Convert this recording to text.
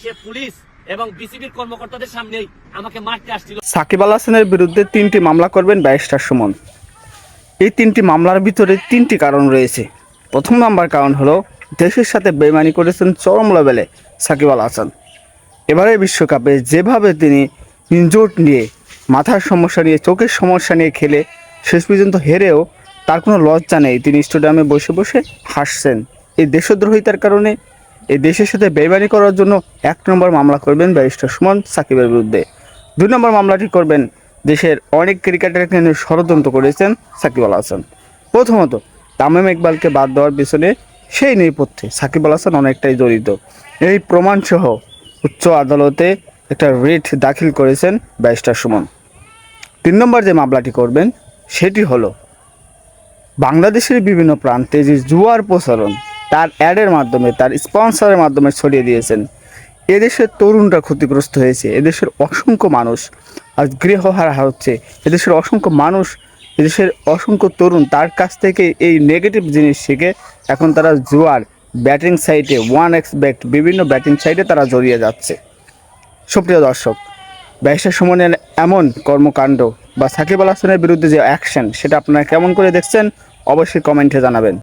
সে police এবং বিসিবির কর্মকর্তাদের সামনেই আমাকে মারতে আসছিল। সাকিব আল হাসানের বিরুদ্ধে 3টি মামলা করবেন ব্যারিস্টার সুমন। এই 3টি মামলার ভিতরে 3টি কারণ রয়েছে। প্রথম নাম্বার কারণ হলো দেশের সাথে বেইমানি করেছেন চরম লেভেলে সাকিব আল হাসান। এবারে বিশ্বকাপে যেভাবে তিনি ইনজোর্ড নিয়ে, মাথার সমস্যা নিয়ে, চোখের সমস্যা নিয়ে খেলে শেষ পর্যন্ত হেরেও তার কোনো লজ্জা নেই, তিনি স্টেডিয়ামে বসে বসে হাসছেন। এই দেশদ্রোহিতার কারণে, এই দেশের সাথে বেইমানি করার জন্য 1 নম্বর মামলা করবেন ব্যারিস্টার সুমন সাকিবের বিরুদ্ধে। 2 নম্বর মামলাটি করবেন দেশের অনেক ক্রিকেটারকে নিয়ে ষড়যন্ত্র করেছেন সাকিব আল হাসান। প্রথমত, তামিম ইকবালকে বাদ দেওয়ার পিছনে সেই নেপথ্যে সাকিব আল হাসান অনেকটাই জড়িত। এই প্রমাণসহ উচ্চ আদালতে একটা রিট দাখিল করেছেন ব্যারিস্টার সুমন। 3 নম্বর যে মামলাটি করবেন সেটি হলো বাংলাদেশের বিভিন্ন প্রান্তে যে জুয়ার প্রচলন তার অ্যাডের মাধ্যমে, তার স্পন্সরের মাধ্যমে ছড়িয়ে দিয়েছেন। এদেশের তরুণরা ক্ষতিগ্রস্ত হয়েছে, এদেশের অসংখ্য মানুষ আজ গৃহহারা হচ্ছে, এদেশের অসংখ্য মানুষ, এদেশের অসংখ্য তরুণ তার কাছ থেকে এই নেগেটিভ জিনিস শিখে এখন তারা জুয়ার ব্যাটিং সাইটে, 1xBet বিভিন্ন ব্যাটিং সাইটে তারা জড়িয়ে যাচ্ছে। সুপ্রিয় দর্শক, ব্যারিস্টার সুমনের এমন কর্মকাণ্ড বা সাকিব আল হাসানের বিরুদ্ধে যে অ্যাকশন, সেটা আপনারা কেমন করে দেখছেন অবশ্যই কমেন্টে জানাবেন।